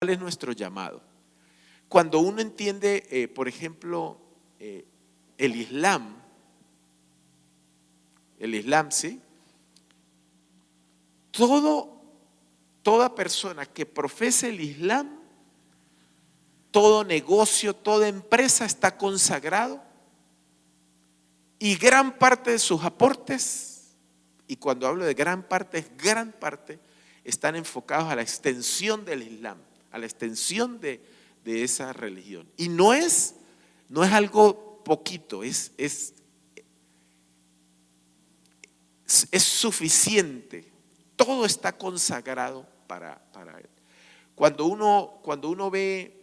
¿Cuál es nuestro llamado? Cuando uno entiende, por ejemplo, el Islam, ¿sí? Toda persona que profese el Islam, todo negocio, toda empresa está consagrado y gran parte de sus aportes, y cuando hablo de gran parte, están enfocados a la extensión del Islam, a la extensión de esa religión. Y no es algo poquito, es suficiente. Todo está consagrado para él. Cuando uno ve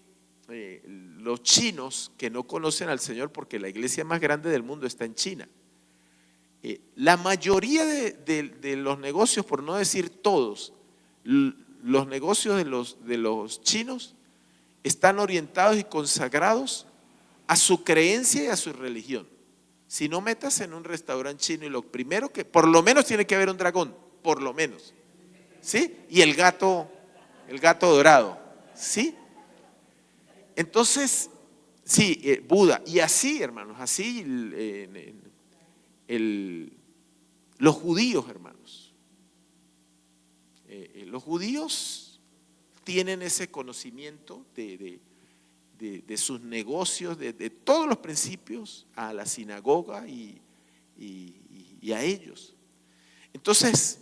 los chinos que no conocen al Señor, porque la iglesia más grande del mundo está en China, la mayoría de los negocios, por no decir todos, los negocios de los chinos están orientados y consagrados a su creencia y a su religión. Si no, metas en un restaurante chino y lo primero que, por lo menos tiene que haber un dragón, por lo menos, ¿sí? Y el gato dorado, ¿sí? Entonces, sí, Buda, y así, hermanos, así los judíos, hermanos. Los judíos tienen ese conocimiento de sus negocios, de todos los principios, a la sinagoga y a ellos. Entonces,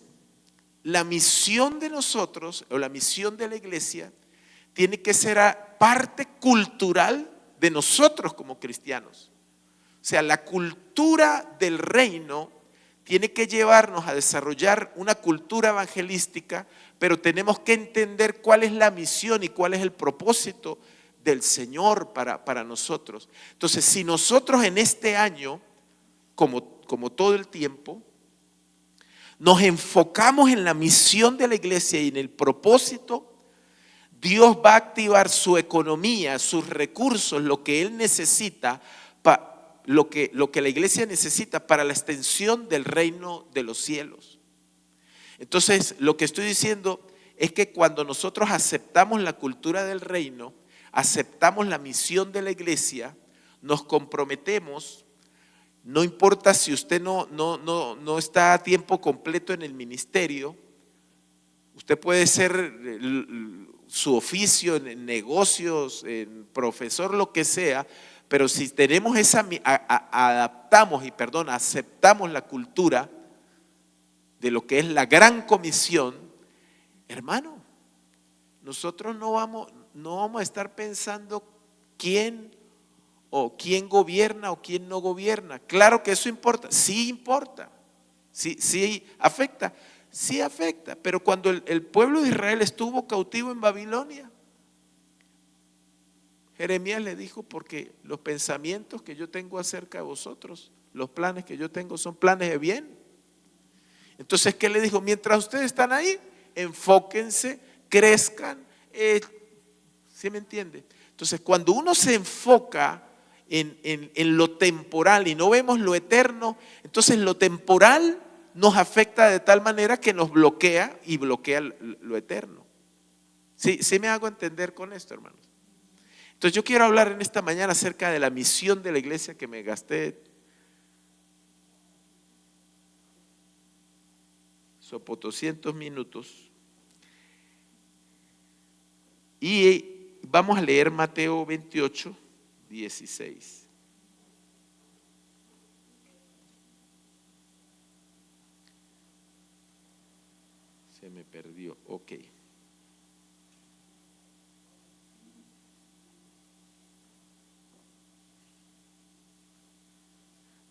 la misión de nosotros, o la misión de la iglesia, tiene que ser parte cultural de nosotros como cristianos. O sea, la cultura del reino tiene que llevarnos a desarrollar una cultura evangelística, pero tenemos que entender cuál es la misión y cuál es el propósito del Señor para nosotros. Entonces, si nosotros en este año, como todo el tiempo, nos enfocamos en la misión de la iglesia y en el propósito, Dios va a activar su economía, sus recursos, lo que Él necesita, lo que la iglesia necesita para la extensión del reino de los cielos. Entonces, lo que estoy diciendo es que cuando nosotros aceptamos la cultura del reino, aceptamos la misión de la iglesia, nos comprometemos. No importa si usted no está a tiempo completo en el ministerio, usted puede ser su oficio en negocios, en profesor, lo que sea, pero si tenemos aceptamos la cultura de lo que es la gran comisión, hermano, nosotros no vamos a estar pensando quién gobierna o quién no gobierna. Claro que eso importa, sí afecta, pero cuando el pueblo de Israel estuvo cautivo en Babilonia, Jeremías le dijo: porque los pensamientos que yo tengo acerca de vosotros, los planes que yo tengo son planes de bien. Entonces, ¿qué le dijo? Mientras ustedes están ahí, enfóquense, crezcan, ¿sí me entiende? Entonces, cuando uno se enfoca en lo temporal y no vemos lo eterno, entonces lo temporal nos afecta de tal manera que nos bloquea y bloquea lo eterno. ¿Sí me hago entender con esto, hermanos? Entonces yo quiero hablar en esta mañana acerca de la misión de la iglesia, que me gasté sopo 200 minutos. Y vamos a leer Mateo 28, 16. Se me perdió, ok.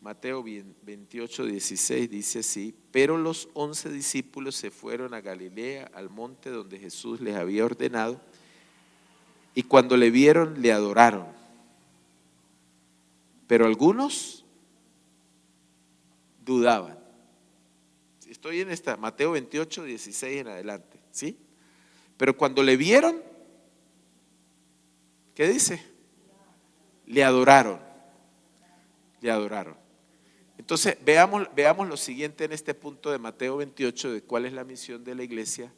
Mateo 28, 16 dice así: pero los 11 discípulos se fueron a Galilea, al monte donde Jesús les había ordenado, y cuando le vieron, le adoraron. Pero algunos dudaban. Estoy en esta, Mateo 28, 16 en adelante, ¿sí? Pero cuando le vieron, ¿qué dice? Le adoraron. Entonces, veamos lo siguiente en este punto de Mateo 28, de cuál es la misión de la iglesia.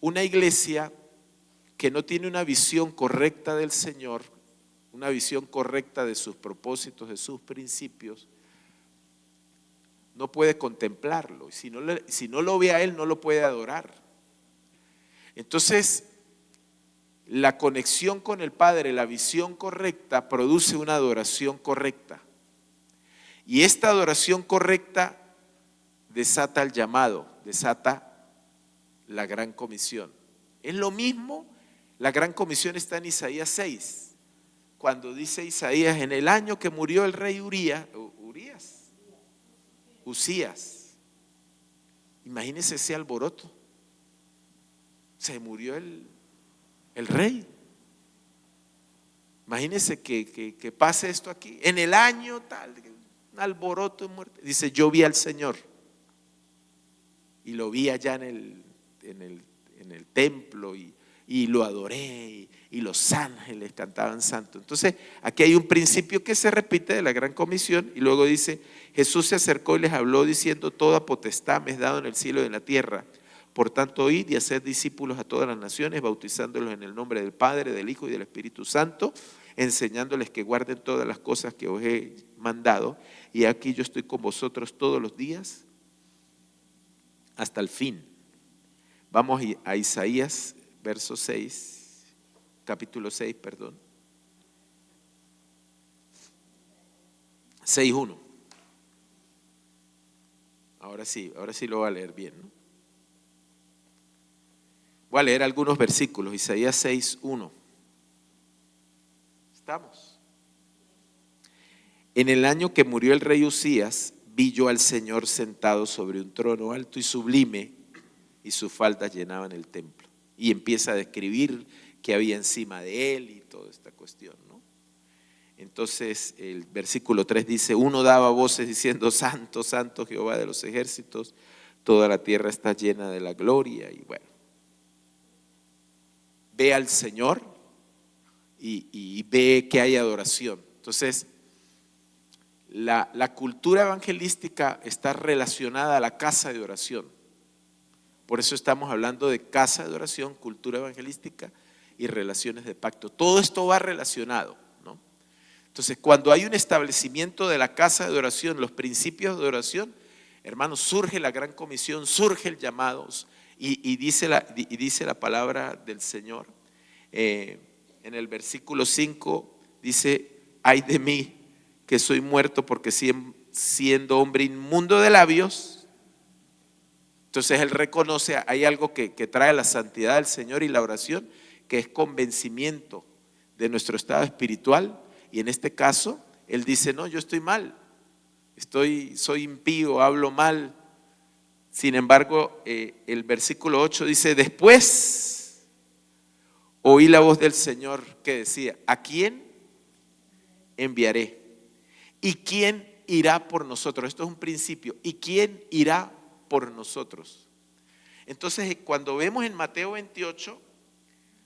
Una iglesia que no tiene una visión correcta del Señor, una visión correcta de sus propósitos, de sus principios, no puede contemplarlo. Si no lo ve a Él, no lo puede adorar. Entonces, la conexión con el Padre, la visión correcta, produce una adoración correcta. Y esta adoración correcta desata el llamado, desata la gran comisión. Es lo mismo, la gran comisión está en Isaías 6. Cuando dice Isaías, en el año que murió el rey Usías. Imagínense ese alboroto. Se murió el rey. Imagínense que pase esto aquí. En el año tal, un alboroto de muerte. Dice, yo vi al Señor. Y lo vi allá en el templo y lo adoré y los ángeles cantaban santo. Entonces aquí hay un principio que se repite de la gran comisión y luego dice, Jesús se acercó y les habló diciendo, toda potestad me es dado en el cielo y en la tierra. Por tanto, id y haced discípulos a todas las naciones, bautizándolos en el nombre del Padre, del Hijo y del Espíritu Santo, enseñándoles que guarden todas las cosas que os he mandado. Y aquí yo estoy con vosotros todos los días hasta el fin. Vamos a Isaías, verso 6, capítulo 6, perdón. 6:1. Ahora sí lo voy a leer bien, ¿no? Voy a leer algunos versículos. Isaías 6:1. ¿Estamos? En el año que murió el rey Usías, vi yo al Señor sentado sobre un trono alto y sublime, y sus faldas llenaban el templo. Y empieza a describir qué había encima de él y toda esta cuestión, ¿no? Entonces el versículo 3 dice, uno daba voces diciendo, santo, santo Jehová de los ejércitos, toda la tierra está llena de la gloria. Y bueno, ve al Señor y ve que hay adoración. Entonces la cultura evangelística está relacionada a la casa de oración. Por eso estamos hablando de casa de oración, cultura evangelística y relaciones de pacto. Todo esto va relacionado, ¿no? Entonces, cuando hay un establecimiento de la casa de oración, los principios de oración, hermanos, surge la gran comisión, surge el llamado y dice la palabra del Señor. En el versículo 5 dice, ay de mí que soy muerto porque siendo hombre inmundo de labios. Entonces él reconoce, hay algo que trae la santidad del Señor y la oración, que es convencimiento de nuestro estado espiritual. Y en este caso, él dice, no, yo estoy mal, soy impío, hablo mal. Sin embargo, el versículo 8 dice, después oí la voz del Señor que decía, ¿a quién enviaré? ¿Y quién irá por nosotros? Esto es un principio. ¿Y quién irá por nosotros? Entonces, cuando vemos en Mateo 28,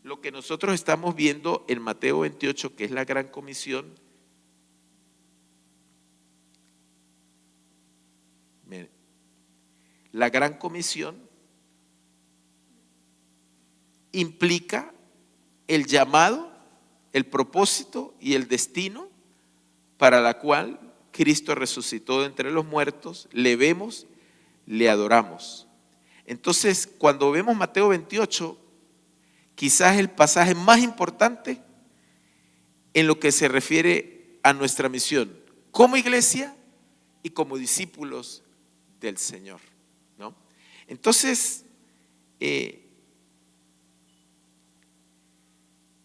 lo que nosotros estamos viendo en Mateo 28, que es la gran comisión, la gran comisión implica el llamado, el propósito y el destino para la cual Cristo resucitó de entre los muertos, le vemos, le adoramos. Entonces, cuando vemos Mateo 28, quizás el pasaje más importante en lo que se refiere a nuestra misión como iglesia y como discípulos del Señor, ¿no? Entonces,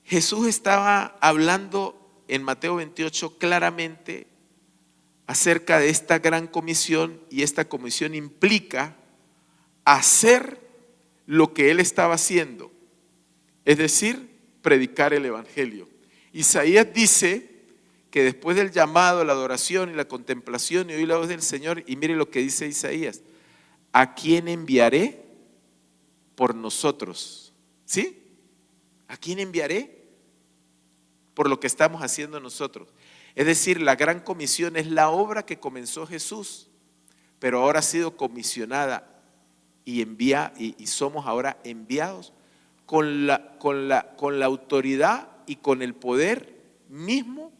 Jesús estaba hablando en Mateo 28 claramente acerca de esta gran comisión, y esta comisión implica hacer lo que él estaba haciendo, es decir, predicar el evangelio. Isaías dice que después del llamado, la adoración y la contemplación y oír la voz del Señor, y mire lo que dice Isaías, ¿a quién enviaré por nosotros? ¿Sí? ¿A quién enviaré por lo que estamos haciendo nosotros? Es decir, la gran comisión es la obra que comenzó Jesús, pero ahora ha sido comisionada y somos ahora enviados con la autoridad y con el poder mismo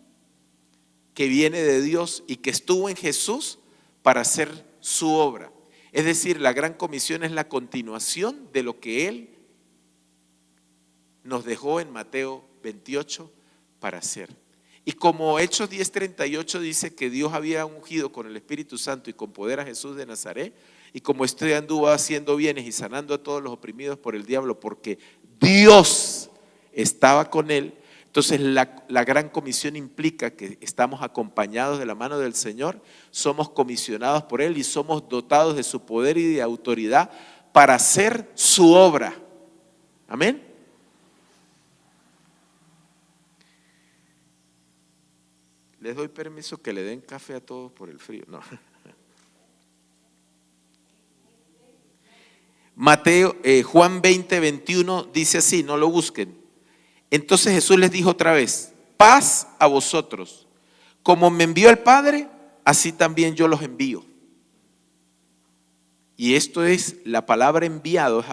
que viene de Dios y que estuvo en Jesús para hacer su obra. Es decir, la gran comisión es la continuación de lo que Él nos dejó en Mateo 28 para hacer. Y como Hechos 10:38 dice que Dios había ungido con el Espíritu Santo y con poder a Jesús de Nazaret, y como este anduvo haciendo bienes y sanando a todos los oprimidos por el diablo, porque Dios estaba con él. Entonces la gran comisión implica que estamos acompañados de la mano del Señor, somos comisionados por Él y somos dotados de su poder y de autoridad para hacer su obra. Amén. Les doy permiso que le den café a todos por el frío. No. Juan 20:21 dice así, no lo busquen. Entonces Jesús les dijo otra vez: paz a vosotros. Como me envió el Padre, así también yo los envío. Y esto es, la palabra enviado es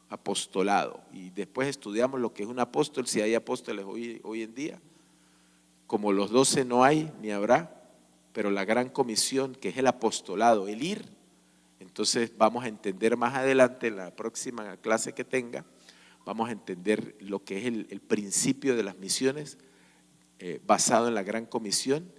apostolado. Y después estudiamos lo que es un apóstol, si hay apóstoles hoy en día. Como los 12 no hay ni habrá, pero la gran comisión que es el apostolado, el ir. Entonces vamos a entender más adelante en la próxima clase que tenga. Vamos a entender lo que es el principio de las misiones basado en la gran comisión.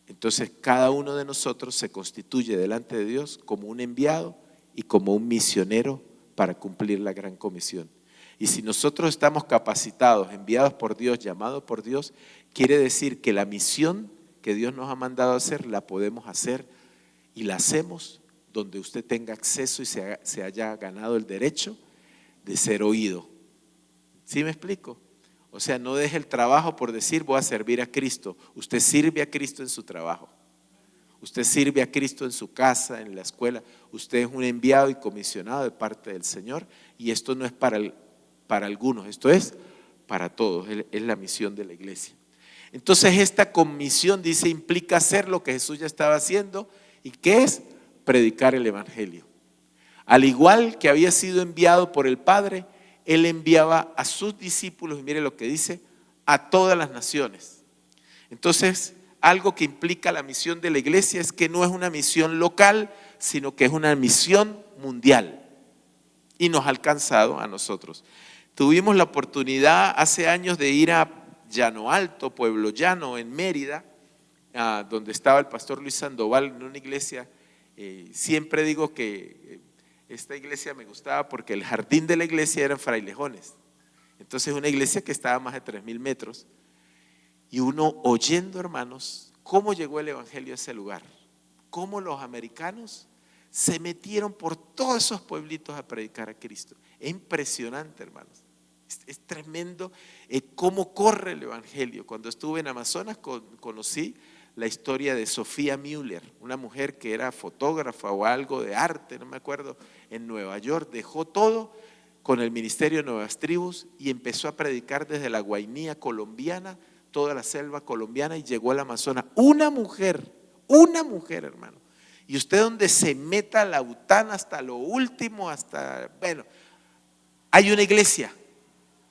Entonces cada uno de nosotros se constituye delante de Dios como un enviado y como un misionero para cumplir la gran comisión. Y si nosotros estamos capacitados, enviados por Dios, llamados por Dios, quiere decir que la misión que Dios nos ha mandado a hacer, la podemos hacer y la hacemos donde usted tenga acceso y se haya ganado el derecho de ser oído. ¿Sí me explico? O sea, no deje el trabajo por decir voy a servir a Cristo. Usted sirve a Cristo en su trabajo. Usted sirve a Cristo en su casa, en la escuela. Usted es un enviado y comisionado de parte del Señor. Y esto no es para algunos, esto es para todos. Es la misión de la iglesia. Entonces esta comisión, dice, implica hacer lo que Jesús ya estaba haciendo. ¿Y qué es? Predicar el evangelio. Al igual que había sido enviado por el Padre, Él enviaba a sus discípulos, y mire lo que dice, a todas las naciones. Entonces, algo que implica la misión de la iglesia es que no es una misión local, sino que es una misión mundial. Y nos ha alcanzado a nosotros. Tuvimos la oportunidad hace años de ir a Llano Alto, Pueblo Llano, en Mérida, donde estaba el pastor Luis Sandoval, en una iglesia. Siempre digo que esta iglesia me gustaba porque el jardín de la iglesia eran frailejones. Entonces una iglesia que estaba a más de 3,000 metros. Y uno oyendo, hermanos, cómo llegó el evangelio a ese lugar. Cómo los americanos se metieron por todos esos pueblitos a predicar a Cristo. Es impresionante, hermanos. Es tremendo cómo corre el evangelio. Cuando estuve en Amazonas conocí la historia de Sofía Müller, una mujer que era fotógrafa o algo de arte, no me acuerdo, en Nueva York. Dejó todo con el ministerio de Nuevas Tribus y empezó a predicar desde la Guainía colombiana, toda la selva colombiana, y llegó al Amazonas. Una mujer, hermano. Y usted donde se meta la butana hasta lo último, bueno, hay una iglesia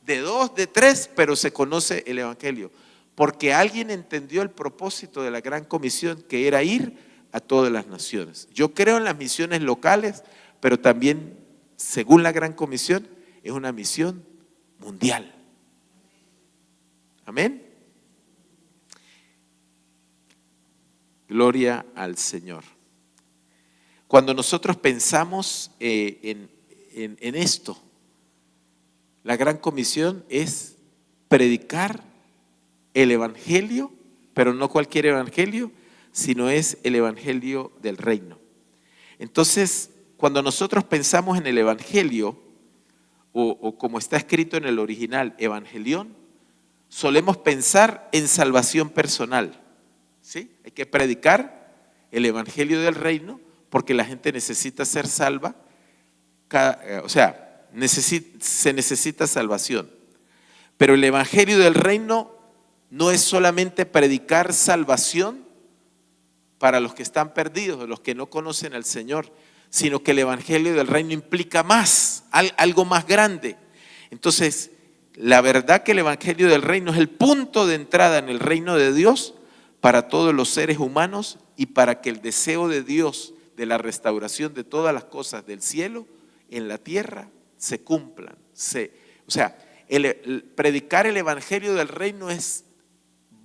de 2, de 3, pero se conoce el evangelio. Porque alguien entendió el propósito de la gran comisión, que era ir a todas las naciones. Yo creo en las misiones locales, pero también, según la gran comisión, es una misión mundial. Amén. Gloria al Señor. Cuando nosotros pensamos en esto, la gran comisión es predicar el evangelio, pero no cualquier evangelio, sino es el evangelio del reino. Entonces, cuando nosotros pensamos en el evangelio, o como está escrito en el original, evangelión, solemos pensar en salvación personal. ¿Sí? Hay que predicar el evangelio del reino porque la gente necesita ser salva, se necesita salvación. Pero el evangelio del reino no es solamente predicar salvación para los que están perdidos, los que no conocen al Señor, sino que el evangelio del reino implica más, algo más grande. Entonces, la verdad que el evangelio del reino es el punto de entrada en el reino de Dios para todos los seres humanos y para que el deseo de Dios de la restauración de todas las cosas del cielo en la tierra se cumplan. O sea, predicar el evangelio del reino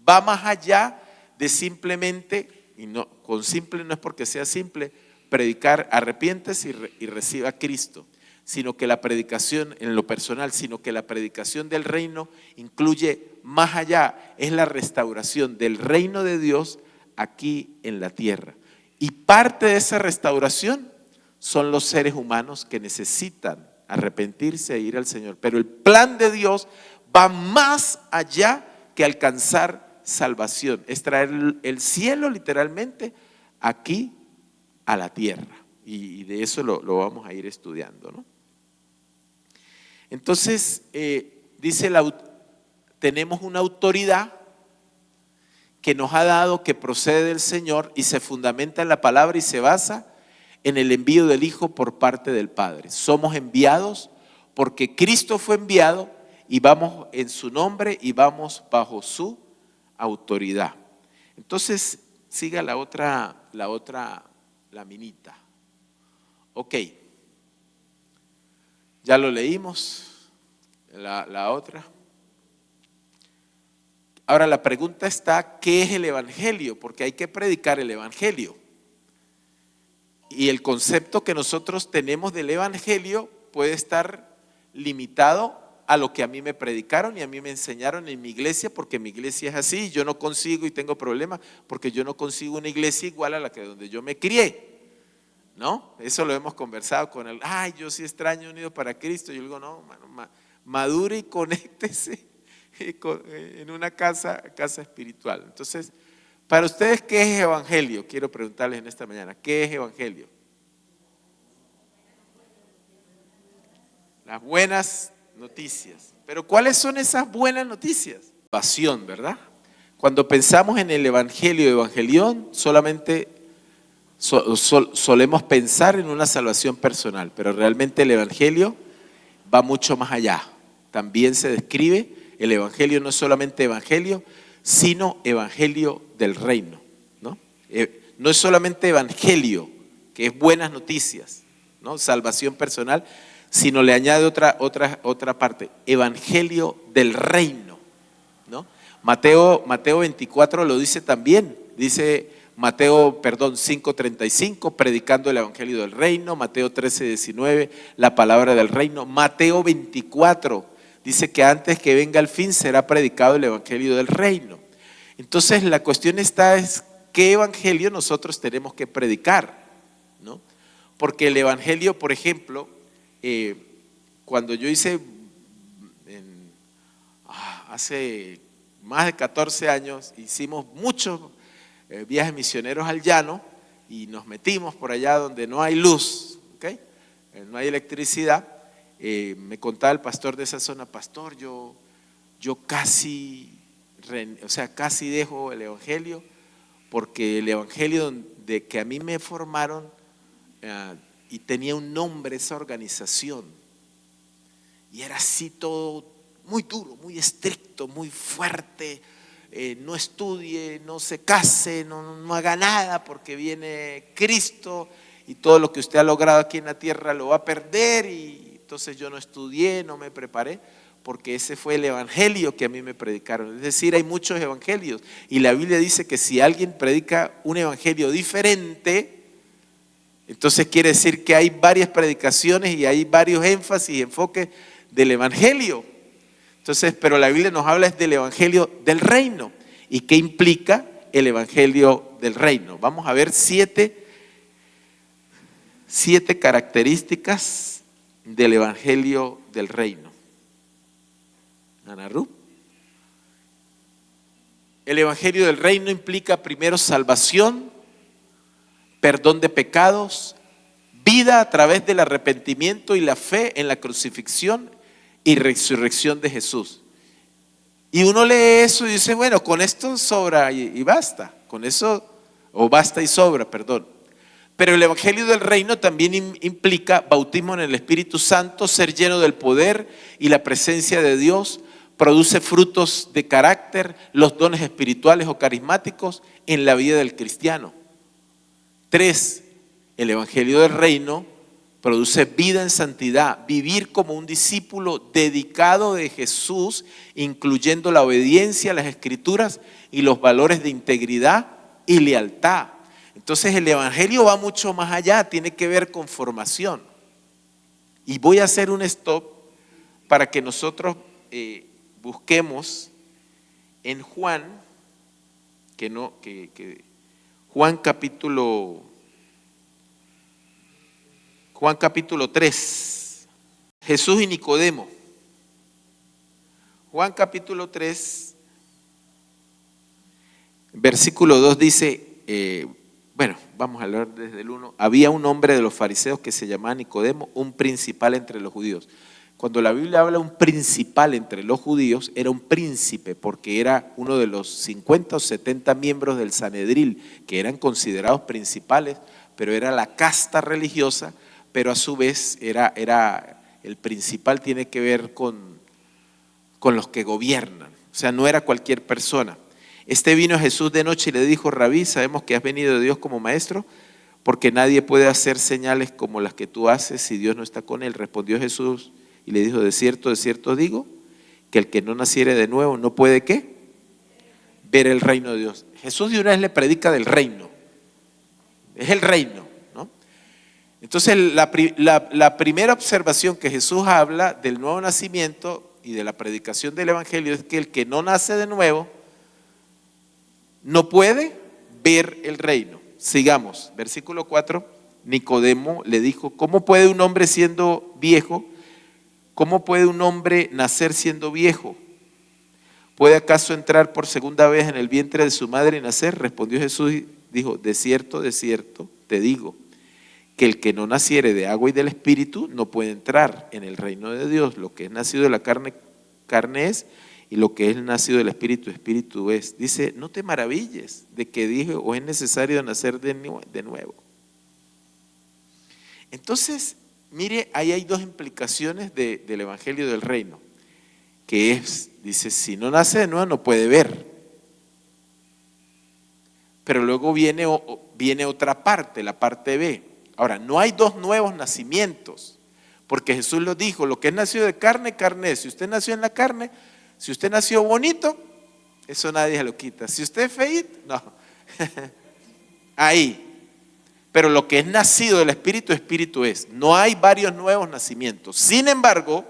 va más allá de simplemente, y no, con simple no es porque sea simple, predicar arrepiéntese y reciba a Cristo, sino que la predicación en lo personal, sino que la predicación del reino incluye más allá, es la restauración del reino de Dios aquí en la tierra. Y parte de esa restauración son los seres humanos que necesitan arrepentirse e ir al Señor. Pero el plan de Dios va más allá que alcanzar salvación. Es traer el cielo literalmente aquí a la tierra. Y de eso lo vamos a ir estudiando, ¿no? Entonces, dice, tenemos una autoridad que nos ha dado, que procede del Señor y se fundamenta en la palabra y se basa en el envío del Hijo por parte del Padre. Somos enviados porque Cristo fue enviado y vamos en su nombre y vamos bajo su autoridad. Entonces, siga la otra laminita. Ok, ya lo leímos, la otra. Ahora la pregunta está, ¿qué es el evangelio? Porque hay que predicar el evangelio. Y el concepto que nosotros tenemos del evangelio puede estar limitado a lo que a mí me predicaron y a mí me enseñaron en mi iglesia, porque mi iglesia es así, yo no consigo y tengo problemas porque yo no consigo una iglesia igual a la que donde yo me crié, ¿no? Eso lo hemos conversado con él. Ay, yo sí extraño Unidos para Cristo. Yo digo, no, mano, madure y conéctese en una casa espiritual. Entonces, para ustedes, ¿qué es evangelio? Quiero preguntarles en esta mañana, ¿qué es evangelio? Las buenas noticias. Pero ¿cuáles son esas buenas noticias? Pasión, ¿verdad? Cuando pensamos en el evangelio, evangelión, solamente solemos pensar en una salvación personal, pero realmente el evangelio va mucho más allá. También se describe, el evangelio no es solamente evangelio, sino evangelio del reino, ¿no? No es solamente evangelio, que es buenas noticias, ¿no? Salvación personal, sino le añade otra parte, evangelio del reino, ¿no? Mateo 24 lo dice también, dice Mateo 5:35, predicando el evangelio del reino. Mateo 13:19, la palabra del reino. Mateo 24 dice que antes que venga el fin será predicado el evangelio del reino. Entonces la cuestión está es qué evangelio nosotros tenemos que predicar, ¿no? Porque el evangelio, por ejemplo, cuando yo hice hace más de 14 años, hicimos muchos viajes misioneros al llano y nos metimos por allá donde no hay luz, ¿okay? No hay electricidad. Me contaba el pastor de esa zona, pastor, yo casi dejo el evangelio, porque el evangelio de que a mí me formaron y tenía un nombre esa organización y era así todo muy duro, muy estricto, muy fuerte. No estudie, no se case, no haga nada porque viene Cristo y todo lo que usted ha logrado aquí en la tierra lo va a perder. Y entonces yo no estudié, no me preparé, porque ese fue el evangelio que a mí me predicaron. Es decir, hay muchos evangelios y la Biblia dice que si alguien predica un evangelio diferente, entonces quiere decir que hay varias predicaciones y hay varios énfasis y enfoques del evangelio. Entonces, pero la Biblia nos habla del evangelio del reino. ¿Y qué implica el evangelio del reino? Vamos a ver siete características del evangelio del reino. Ana Ru. El evangelio del reino implica primero salvación, perdón de pecados, vida a través del arrepentimiento y la fe en la crucifixión y resurrección de Jesús. Y uno lee eso y dice, bueno, con esto sobra y basta, con eso, o basta y sobra, perdón. Pero el Evangelio del Reino también implica bautismo en el Espíritu Santo, ser lleno del poder y la presencia de Dios, produce frutos de carácter, los dones espirituales o carismáticos en la vida del cristiano. 3, el Evangelio del Reino produce vida en santidad, vivir como un discípulo dedicado de Jesús, incluyendo la obediencia a las Escrituras y los valores de integridad y lealtad. Entonces el Evangelio va mucho más allá, tiene que ver con formación. Y voy a hacer un stop para que nosotros busquemos en Juan, Juan capítulo 3, Jesús y Nicodemo. Juan capítulo 3, versículo 2 dice, vamos a leer desde el 1. Había un hombre de los fariseos que se llamaba Nicodemo, un principal entre los judíos. Cuando la Biblia habla de un principal entre los judíos, era un príncipe, porque era uno de los 50 o 70 miembros del Sanedril, que eran considerados principales, pero era la casta religiosa, pero a su vez era el principal, tiene que ver con los que gobiernan, o sea, no era cualquier persona. Este vino a Jesús de noche y le dijo: Rabí, sabemos que has venido de Dios como maestro, porque nadie puede hacer señales como las que tú haces si Dios no está con él. Respondió Jesús y le dijo: de cierto os digo, que el que no naciere de nuevo no puede, ¿qué? Ver el reino de Dios. Jesús de una vez le predica del reino. Es el reino, ¿no? Entonces la primera observación que Jesús habla del nuevo nacimiento y de la predicación del evangelio es que el que no nace de nuevo no puede ver el reino. Sigamos, versículo 4. Nicodemo le dijo: ¿cómo puede un hombre siendo viejo? ¿Cómo puede un hombre nacer siendo viejo? ¿Puede acaso entrar por segunda vez en el vientre de su madre y nacer? Respondió Jesús y dijo: de cierto, te digo, que el que no naciere de agua y del Espíritu no puede entrar en el reino de Dios. Lo que es nacido de la carne, carne es, y lo que es nacido del Espíritu, Espíritu es. Dice: no te maravilles de que dije, o es necesario nacer de nuevo. Entonces, mire, ahí hay dos implicaciones del Evangelio del Reino, que es, dice, si no nace de nuevo no puede ver. Pero luego viene otra parte, la parte B. Ahora, no hay dos nuevos nacimientos, porque Jesús lo dijo: lo que es nacido de carne, carne es. Si usted nació en la carne, si usted nació bonito, eso nadie se lo quita. Si usted es feíto, no. Ahí. Pero lo que es nacido del Espíritu, Espíritu es. No hay varios nuevos nacimientos. Sin embargo,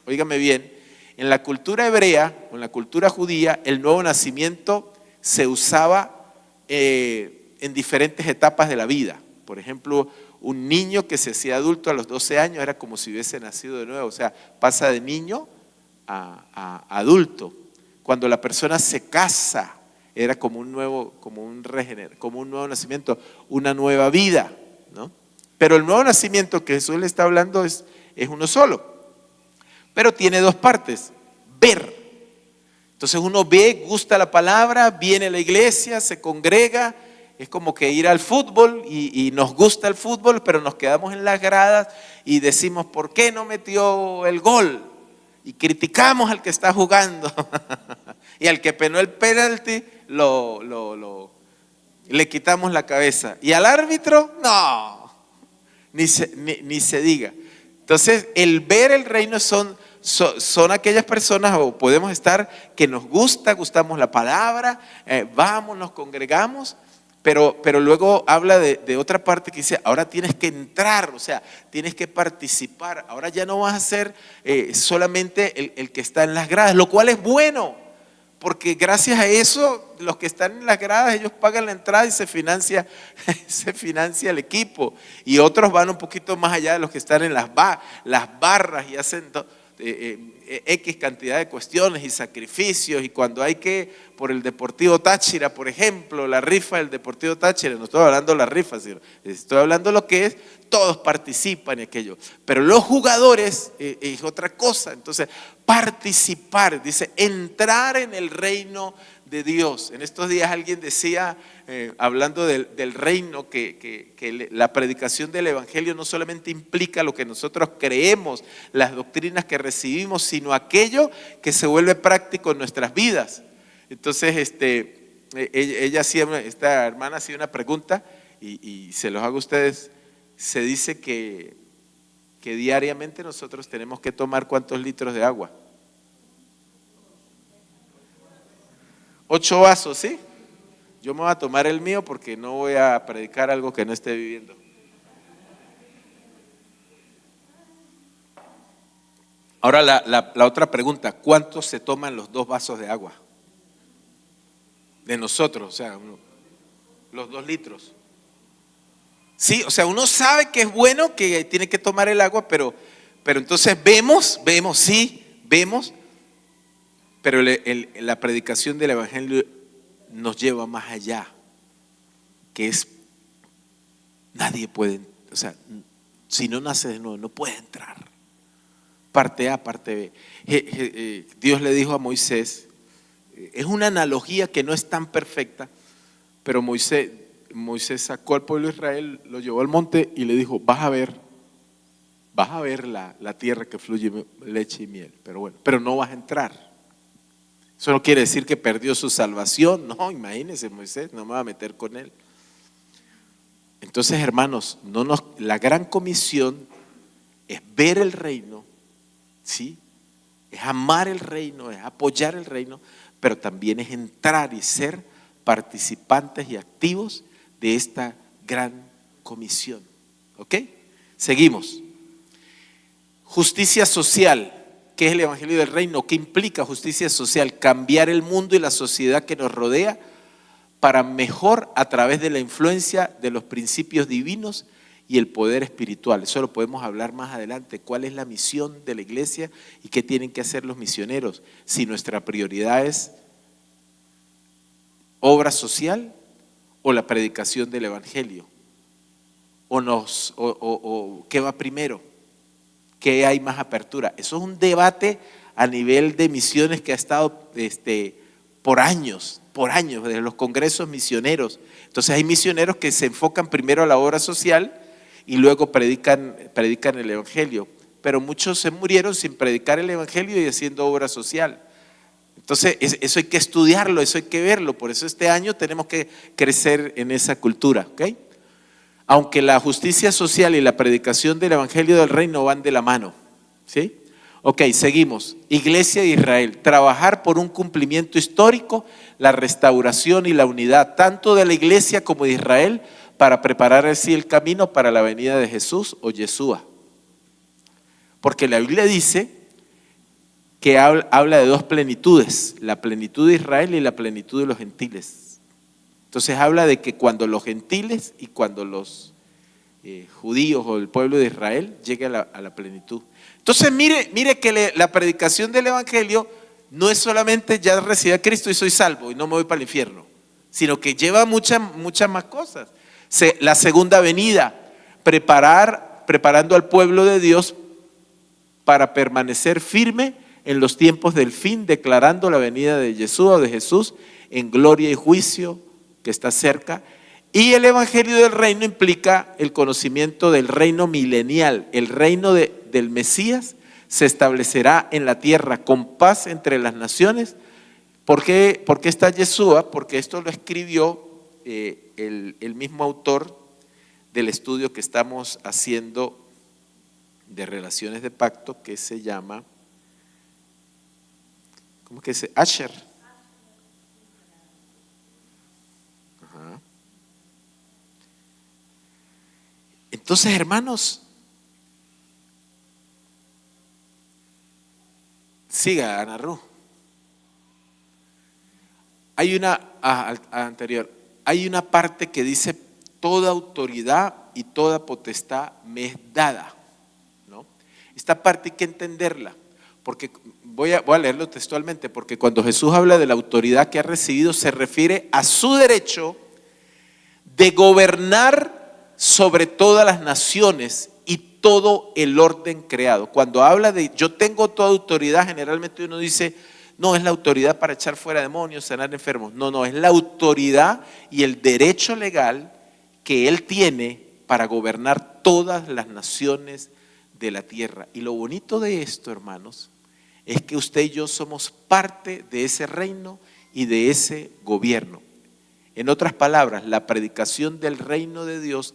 óigame bien, en la cultura hebrea o en la cultura judía, el nuevo nacimiento se usaba en diferentes etapas de la vida. Por ejemplo, un niño que se hacía adulto a los 12 años era como si hubiese nacido de nuevo. O sea, pasa de niño a adulto. Cuando la persona se casa, era como un nuevo nacimiento, una nueva vida, ¿no? Pero el nuevo nacimiento que Jesús le está hablando es uno solo, pero tiene dos partes: ver. Entonces uno ve, gusta la palabra, viene a la iglesia, se congrega. Es como que ir al fútbol y nos gusta el fútbol, pero nos quedamos en las gradas y decimos: ¿por qué no metió el gol? Y criticamos al que está jugando y al que penó el penalti le quitamos la cabeza, y al árbitro no, ni se diga. Entonces el ver el reino son aquellas personas, o podemos estar, que nos gustamos la palabra, vamos, nos congregamos, pero luego habla de otra parte que dice: ahora tienes que entrar, o sea, tienes que participar. Ahora ya no vas a ser solamente el que está en las gradas, lo cual es bueno, porque gracias a eso los que están en las gradas, ellos pagan la entrada y se financia el equipo, y otros van un poquito más allá de los que están en las barras y hacen X cantidad de cuestiones y sacrificios. Y cuando hay que, por el Deportivo Táchira, por ejemplo, la rifa del Deportivo Táchira, no estoy hablando de la rifa, sino estoy hablando de lo que es, todos participan en aquello. Pero los jugadores es otra cosa. Entonces, participar, dice, entrar en el reino de Dios. En estos días alguien decía, hablando del reino, que la predicación del evangelio no solamente implica lo que nosotros creemos, las doctrinas que recibimos, sino aquello que se vuelve práctico en nuestras vidas. Entonces, ella hacía, esta hermana hacía una pregunta y se los hago a ustedes. Se dice que diariamente nosotros tenemos que tomar ¿cuántos litros de agua? 8 vasos, ¿sí? Yo me voy a tomar el mío porque no voy a predicar algo que no esté viviendo. Ahora la otra pregunta, ¿cuántos se toman los 2 vasos de agua? De nosotros, o sea, los 2 litros. Sí, o sea, uno sabe que es bueno, que tiene que tomar el agua, pero entonces vemos, pero la predicación del evangelio nos lleva más allá, que es, nadie puede, o sea, si no nace de nuevo, no puede entrar. Parte A, parte B. Dios le dijo a Moisés, es una analogía que no es tan perfecta, pero Moisés sacó al pueblo de Israel, lo llevó al monte y le dijo, vas a ver la tierra que fluye leche y miel, pero no vas a entrar. Eso no quiere decir que perdió su salvación, no, imagínense Moisés, no me va a meter con él. Entonces, hermanos, la gran comisión es ver el reino, ¿sí? Es amar el reino, es apoyar el reino, pero también es entrar y ser participantes y activos de esta gran comisión. ¿Ok? Seguimos. Justicia social. ¿Qué es el evangelio del reino? ¿Qué implica justicia social? Cambiar el mundo y la sociedad que nos rodea para mejor a través de la influencia de los principios divinos y el poder espiritual. Eso lo podemos hablar más adelante. ¿Cuál es la misión de la iglesia y qué tienen que hacer los misioneros? Si nuestra prioridad es obra social o la predicación del evangelio, o qué va primero, qué hay más apertura. Eso es un debate a nivel de misiones que ha estado por años, de los congresos misioneros. Entonces hay misioneros que se enfocan primero a la obra social y luego predican el evangelio, pero muchos se murieron sin predicar el evangelio y haciendo obra social. Entonces eso hay que estudiarlo, eso hay que verlo. Por eso este año tenemos que crecer en esa cultura, ¿ok? Aunque la justicia social y la predicación del evangelio del reino van de la mano, ¿sí? Ok, seguimos. Iglesia de Israel, trabajar por un cumplimiento histórico, la restauración y la unidad tanto de la iglesia como de Israel para preparar así el camino para la venida de Jesús o Yeshua. Porque la Biblia dice que habla de 2 plenitudes, la plenitud de Israel y la plenitud de los gentiles. Entonces habla de que cuando los gentiles y cuando los judíos o el pueblo de Israel llegue a la plenitud. Entonces mire que la predicación del evangelio no es solamente ya recibí a Cristo y soy salvo y no me voy para el infierno, sino que lleva muchas más cosas. La segunda venida, preparando al pueblo de Dios para permanecer firme en los tiempos del fin, declarando la venida de Yeshua o de Jesús en gloria y juicio que está cerca. Y el evangelio del reino implica el conocimiento del reino milenial. El reino del Mesías se establecerá en la tierra con paz entre las naciones. ¿Por qué está Yeshua? Porque esto lo escribió el mismo autor del estudio que estamos haciendo de relaciones de pacto, que se llama, ¿cómo que se? Asher. Ajá. Entonces, hermanos, siga, Ana Ru. Hay hay una parte que dice: toda autoridad y toda potestad me es dada, ¿no? Esta parte hay que entenderla, porque voy a leerlo textualmente, porque cuando Jesús habla de la autoridad que ha recibido, se refiere a su derecho de gobernar sobre todas las naciones y todo el orden creado. Cuando habla de yo tengo toda autoridad, generalmente uno dice No es la autoridad para echar fuera demonios, sanar enfermos. No, es la autoridad y el derecho legal que Él tiene para gobernar todas las naciones de la tierra. Y lo bonito de esto, hermanos, es que usted y yo somos parte de ese reino y de ese gobierno. En otras palabras, la predicación del reino de Dios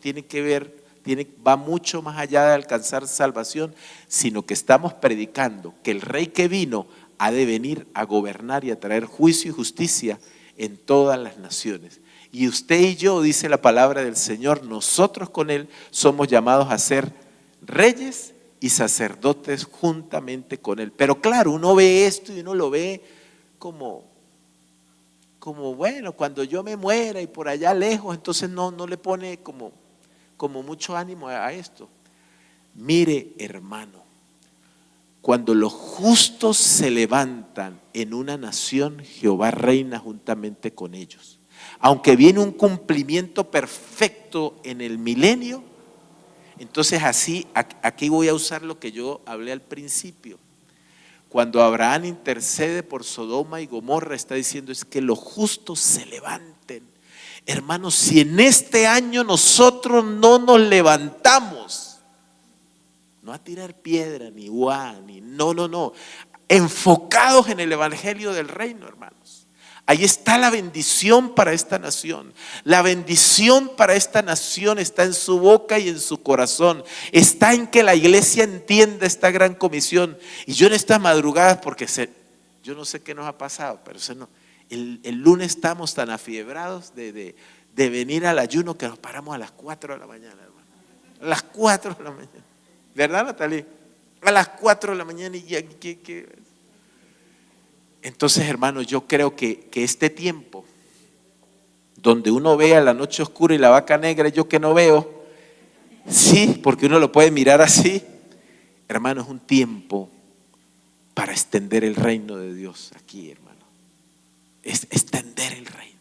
va mucho más allá de alcanzar salvación, sino que estamos predicando que el rey que vino ha de venir a gobernar y a traer juicio y justicia en todas las naciones. Y usted y yo, dice la palabra del Señor, nosotros con Él somos llamados a ser reyes y sacerdotes juntamente con Él. Pero claro, uno ve esto y uno lo ve como bueno, cuando yo me muera y por allá lejos, entonces no le pone como mucho ánimo a esto. Mire, hermano, cuando los justos se levantan en una nación, Jehová reina juntamente con ellos. Aunque viene un cumplimiento perfecto en el milenio, entonces así, aquí voy a usar lo que yo hablé al principio. Cuando Abraham intercede por Sodoma y Gomorra, está diciendo es que los justos se levanten. Hermanos, si en este año nosotros no nos levantamos, no a tirar piedra, ni no, enfocados en el evangelio del reino, hermanos. Ahí está la bendición para esta nación. La bendición para esta nación está en su boca y en su corazón. Está en que la iglesia entienda esta gran comisión. Y yo en estas madrugadas, porque yo no sé qué nos ha pasado, pero el lunes estamos tan afiebrados de venir al ayuno que nos paramos a las 4 de la mañana, hermano. A las 4 de la mañana. ¿Verdad, Natalie? A las 4 de la mañana y ya, ¿qué? Entonces, hermanos, yo creo que este tiempo donde uno vea la noche oscura y la vaca negra, yo que no veo, sí, porque uno lo puede mirar así, hermanos, es un tiempo para extender el reino de Dios aquí, hermano. Es extender el reino,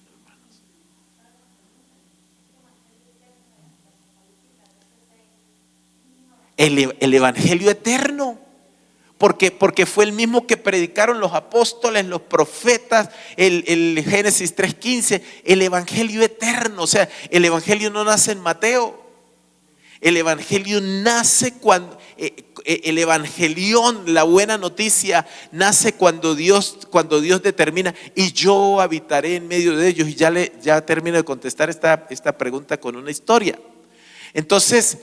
hermanos. El evangelio eterno. Porque fue el mismo que predicaron los apóstoles, los profetas, el Génesis 3:15, el evangelio eterno. O sea, el evangelio no nace en Mateo. El evangelio nace cuando, el evangelión, la buena noticia, nace cuando Dios determina, y yo habitaré en medio de ellos. Y ya termino de contestar esta pregunta con una historia. Entonces,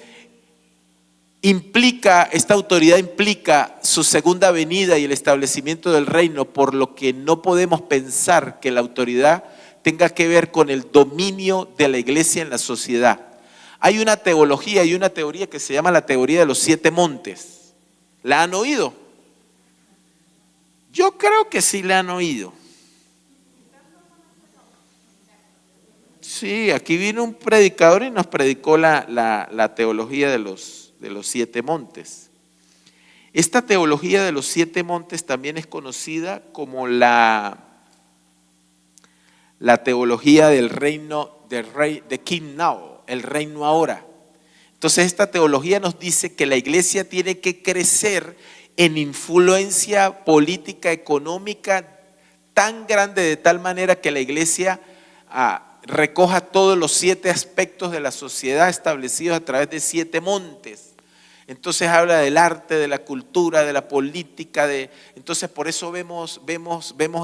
esta autoridad implica su segunda venida y el establecimiento del reino, por lo que no podemos pensar que la autoridad tenga que ver con el dominio de la iglesia en la sociedad. Hay una teología y una teoría que se llama la teoría de los 7 montes. ¿La han oído? Yo creo que sí la han oído. Sí, aquí vino un predicador y nos predicó la teología de los 7 montes. Esta teología de los 7 montes también es conocida como la teología del reino de King Now, el reino ahora. Entonces esta teología nos dice que la iglesia tiene que crecer en influencia política, económica tan grande, de tal manera que la iglesia recoja todos los 7 aspectos de la sociedad establecidos a través de 7 montes. Entonces habla del arte, de la cultura, de la política, entonces por eso vemos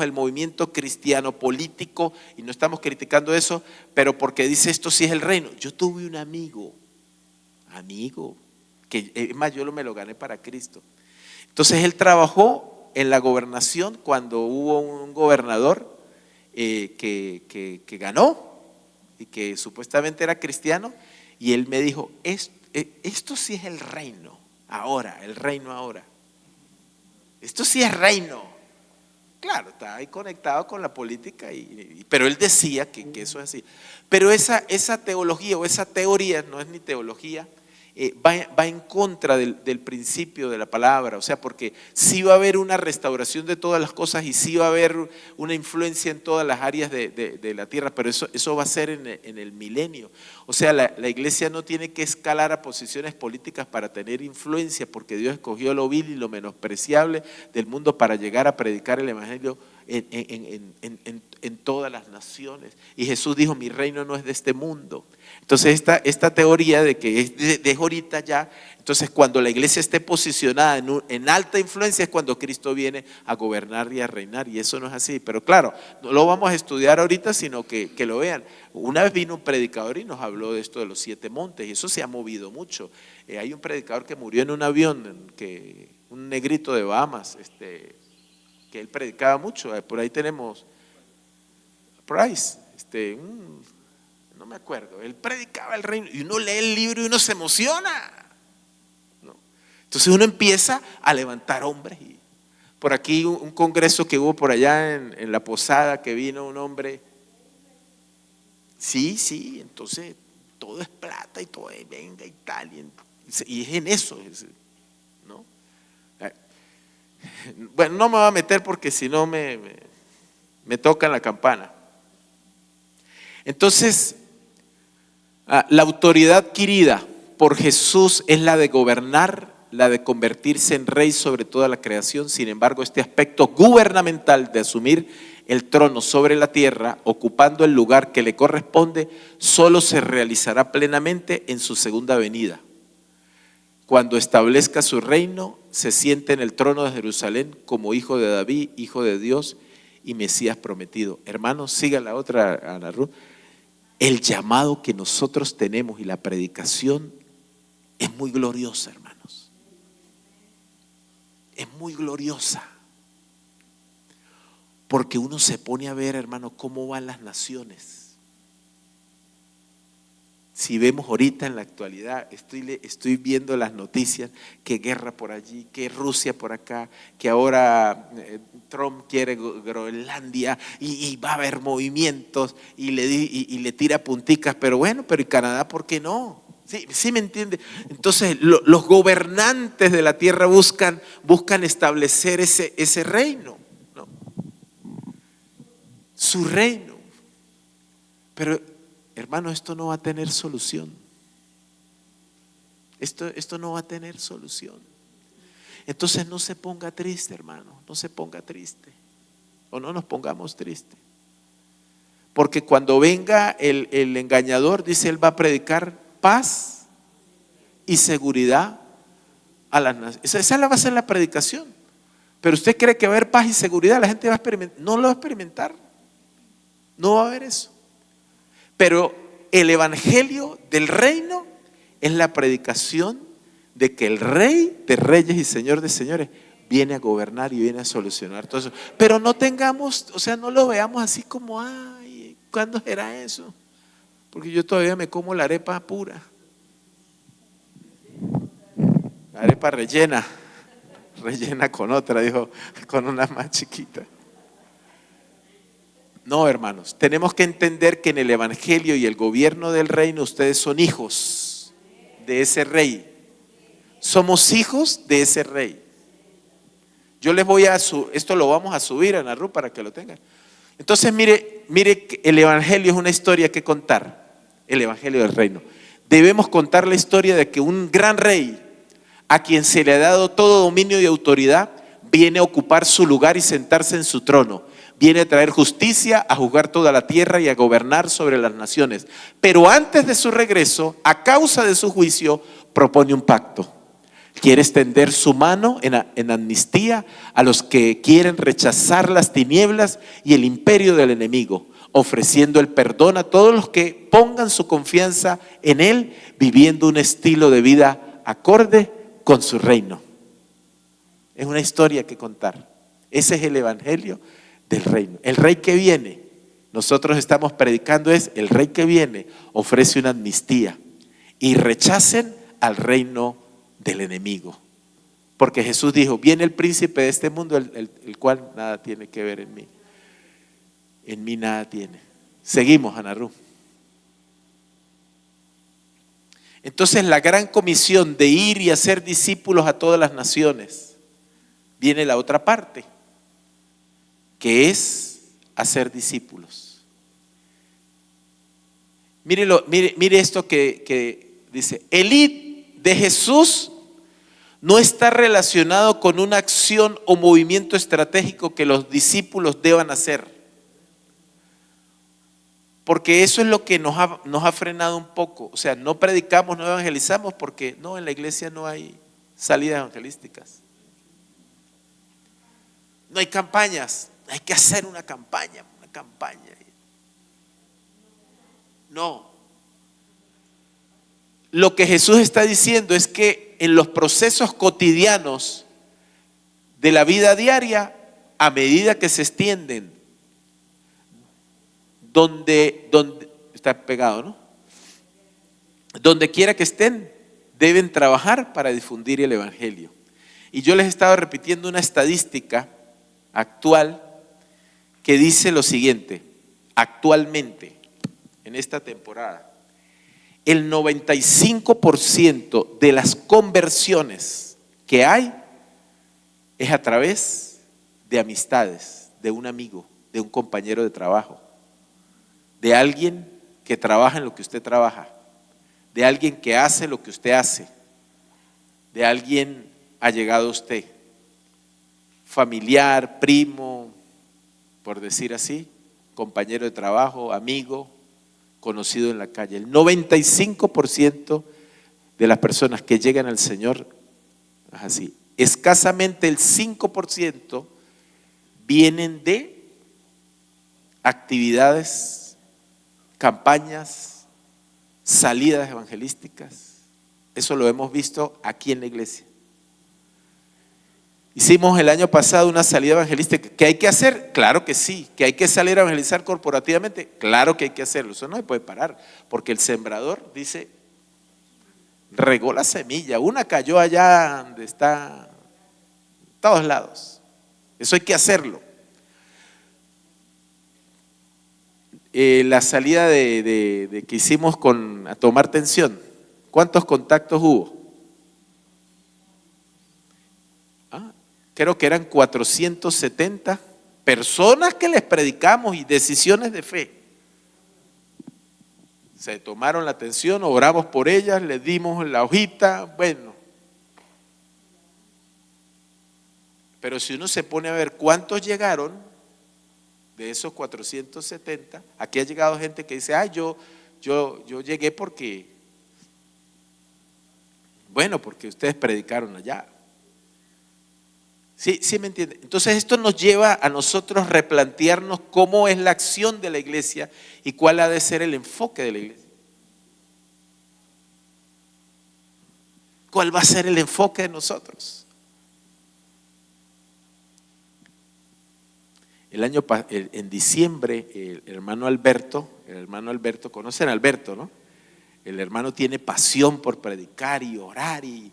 el movimiento cristiano político, y no estamos criticando eso, pero porque dice esto sí es el reino. Yo tuve un amigo, que es más, yo me lo gané para Cristo. Entonces él trabajó en la gobernación cuando hubo un gobernador que ganó y que supuestamente era cristiano, y él me dijo, esto sí es el reino ahora. Esto sí es reino. Claro, está ahí conectado con la política, pero él decía que eso es así. Pero esa teología o esa teoría, no es ni teología, va en contra del principio de la palabra. O sea, porque sí va a haber una restauración de todas las cosas y sí va a haber una influencia en todas las áreas de la tierra, pero eso va a ser en el milenio. O sea, la iglesia no tiene que escalar a posiciones políticas para tener influencia, porque Dios escogió lo vil y lo menospreciable del mundo para llegar a predicar el evangelio en todas las naciones. Y Jesús dijo: mi reino no es de este mundo. Entonces esta teoría de que es de ahorita ya, entonces cuando la iglesia esté posicionada en alta influencia es cuando Cristo viene a gobernar y a reinar, y eso no es así. Pero claro, no lo vamos a estudiar ahorita, sino que lo vean. Una vez vino un predicador y nos habló de esto de los 7 montes, y eso se ha movido mucho. Hay un predicador que murió en un avión, un negrito de Bahamas, que él predicaba mucho. Por ahí tenemos Price, no me acuerdo, él predicaba el reino, y uno lee el libro y uno se emociona, ¿no? Entonces uno empieza a levantar hombres. Y por aquí un congreso que hubo por allá en la Posada, que vino un hombre, sí, entonces todo es plata y todo es venga y tal, y es en eso, ¿no? Bueno, no me voy a meter porque si no me tocan la campana. Entonces, la autoridad adquirida por Jesús es la de gobernar, la de convertirse en rey sobre toda la creación. Sin embargo, este aspecto gubernamental de asumir el trono sobre la tierra, ocupando el lugar que le corresponde, solo se realizará plenamente en su segunda venida. Cuando establezca su reino, se siente en el trono de Jerusalén como hijo de David, hijo de Dios y Mesías prometido. Hermanos, siga la otra, Ana Ruth. El llamado que nosotros tenemos y la predicación es muy gloriosa, hermanos. Es muy gloriosa. Porque uno se pone a ver, hermano, cómo van las naciones. Si vemos ahorita en la actualidad, estoy viendo las noticias, que guerra por allí, que Rusia por acá, que ahora Trump quiere Groenlandia y va a haber movimientos y le tira punticas, pero bueno, pero ¿y Canadá por qué no? Sí me entiende. Entonces los gobernantes de la tierra buscan establecer ese reino, ¿no? Su reino. Pero hermano, esto no va a tener solución. Esto no va a tener solución. Entonces no se ponga triste, hermano, no se ponga triste. O no nos pongamos tristes. Porque cuando venga el engañador, dice, él va a predicar paz y seguridad a las naciones. Esa va a ser la predicación. Pero usted cree que va a haber paz y seguridad, la gente va a experimentar. No lo va a experimentar. No va a haber eso. Pero el evangelio del reino es la predicación de que el Rey de reyes y Señor de señores viene a gobernar y viene a solucionar todo eso. Pero no tengamos, o sea, no lo veamos así como, ay, ¿cuándo será eso? Porque yo todavía me como la arepa pura. La arepa rellena con otra, dijo, con una más chiquita. No, hermanos, tenemos que entender que en el evangelio y el gobierno del reino ustedes son hijos de ese rey. Somos hijos de ese rey. Yo les voy esto lo vamos a subir a Narru para que lo tengan. Entonces mire que el evangelio es una historia que contar, el evangelio del reino. Debemos contar la historia de que un gran rey, a quien se le ha dado todo dominio y autoridad, viene a ocupar su lugar y sentarse en su trono. Viene a traer justicia, a juzgar toda la tierra y a gobernar sobre las naciones. Pero antes de su regreso, a causa de su juicio, propone un pacto. Quiere extender su mano en amnistía a los que quieren rechazar las tinieblas y el imperio del enemigo, ofreciendo el perdón a todos los que pongan su confianza en él, viviendo un estilo de vida acorde con su reino. Es una historia que contar. Ese es el evangelio del reino. El rey que viene, nosotros estamos predicando, es el rey que viene, ofrece una amnistía y rechacen al reino del enemigo. Porque Jesús dijo, viene el príncipe de este mundo, el cual nada tiene que ver en mí. En mí nada tiene. Seguimos, Ana Ru. Entonces la gran comisión de ir y hacer discípulos a todas las naciones, viene la otra parte, que es hacer discípulos. Mire esto que dice, el ir de Jesús no está relacionado con una acción o movimiento estratégico que los discípulos deban hacer. Porque eso es lo que nos ha frenado un poco. O sea, no predicamos, no evangelizamos porque no, en la iglesia no hay salidas evangelísticas. No hay campañas, hay que hacer una campaña. No. Lo que Jesús está diciendo es que en los procesos cotidianos de la vida diaria, a medida que se extienden, donde está pegado, ¿no? Donde quiera que estén, deben trabajar para difundir el evangelio. Y yo les estaba repitiendo una estadística actual que dice lo siguiente: actualmente, en esta temporada, el 95% de las conversiones que hay es a través de amistades, de un amigo, de un compañero de trabajo, de alguien que trabaja en lo que usted trabaja, de alguien que hace lo que usted hace, de alguien allegado a usted, familiar, primo, por decir así, compañero de trabajo, amigo, conocido en la calle. El 95% de las personas que llegan al Señor es así. Escasamente el 5% vienen de actividades, campañas, salidas evangelísticas. Eso lo hemos visto aquí en la iglesia. Hicimos el año pasado una salida evangelística. ¿Qué hay que hacer? Claro que sí. ¿Que hay que salir a evangelizar corporativamente? Claro que hay que hacerlo. Eso no se puede parar, porque el sembrador dice, regó la semilla. Una cayó allá donde está, en todos lados. Eso hay que hacerlo. La salida que hicimos a tomar tensión, ¿cuántos contactos hubo? Creo que eran 470 personas que les predicamos y decisiones de fe. Se tomaron la atención, oramos por ellas, les dimos la hojita, bueno. Pero si uno se pone a ver cuántos llegaron de esos 470, aquí ha llegado gente que dice, yo llegué porque, bueno, porque ustedes predicaron allá. Sí me entiende. Entonces esto nos lleva a nosotros replantearnos cómo es la acción de la iglesia y cuál ha de ser el enfoque de la iglesia. ¿Cuál va a ser el enfoque de nosotros? En diciembre, el hermano Alberto, conocen a Alberto, ¿no? El hermano tiene pasión por predicar y orar y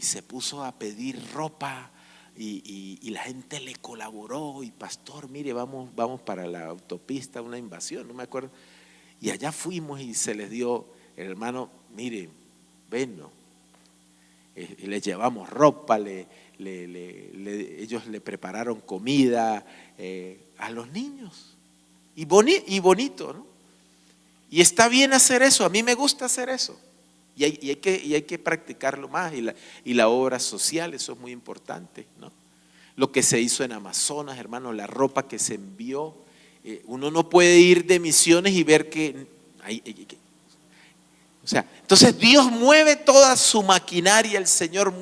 se puso a pedir ropa y la gente le colaboró y pastor, mire, vamos para la autopista, una invasión, no me acuerdo. Y allá fuimos y se les dio, el hermano, mire, ven, ¿no? Les llevamos ropa, ellos le prepararon comida a los niños y bonito, ¿no? Y está bien hacer eso, a mí me gusta hacer eso y hay que practicarlo más y la obra social, eso es muy importante, ¿no? Lo que se hizo en Amazonas, hermano, la ropa que se envió, uno no puede ir de misiones y ver que o sea, entonces Dios mueve toda su maquinaria, el Señor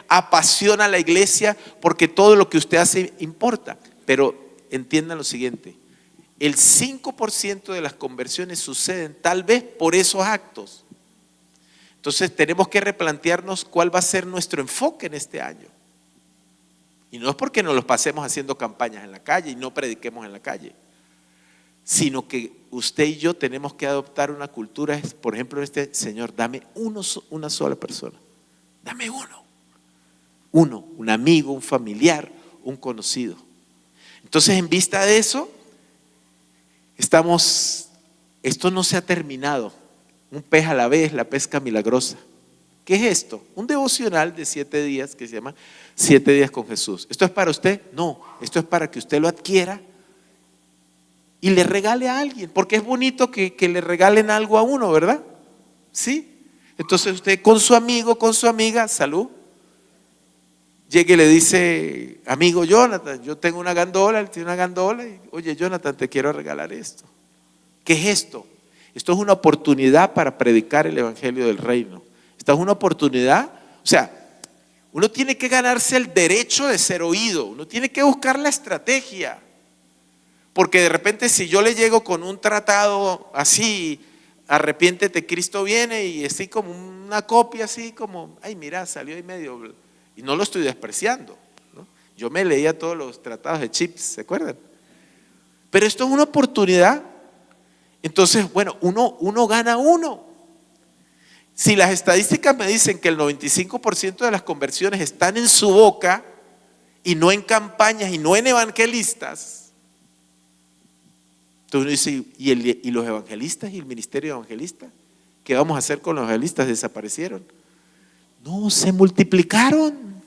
apasiona a la iglesia porque todo lo que usted hace importa. Pero entiendan lo siguiente, el 5% de las conversiones suceden tal vez por esos actos. Entonces tenemos que replantearnos cuál va a ser nuestro enfoque en este año. Y no es porque nos los pasemos haciendo campañas en la calle y no prediquemos en la calle, sino que usted y yo tenemos que adoptar una cultura, por ejemplo, Señor, dame una sola persona, dame uno, un amigo, un familiar, un conocido. Entonces, en vista de eso, esto no se ha terminado. Un pez a la vez, la pesca milagrosa. ¿Qué es esto? Un devocional de 7 días que se llama 7 días con Jesús. ¿Esto es para usted? No, esto es para que usted lo adquiera y le regale a alguien, porque es bonito que le regalen algo a uno, ¿verdad? ¿Sí? Entonces usted con su amigo, con su amiga, salud, llega y le dice: amigo Jonathan, yo tengo una gandola, él tiene una gandola, y, oye Jonathan, te quiero regalar esto. ¿Qué es esto? Esto es una oportunidad para predicar el evangelio del reino. Esta es una oportunidad, o sea, uno tiene que ganarse el derecho de ser oído, uno tiene que buscar la estrategia, porque de repente si yo le llego con un tratado así, arrepiéntete, Cristo viene, y así como una copia, así como, ay mira, salió ahí medio, y no lo estoy despreciando, ¿no? Yo me leía todos los tratados de Chips, ¿se acuerdan? Pero esto es una oportunidad. Entonces, bueno, uno gana uno. Si las estadísticas me dicen que el 95% de las conversiones están en su boca y no en campañas y no en evangelistas, entonces uno dice: ¿y los evangelistas y el ministerio evangelista? ¿Qué vamos a hacer con los evangelistas? ¿Desaparecieron? No, se multiplicaron.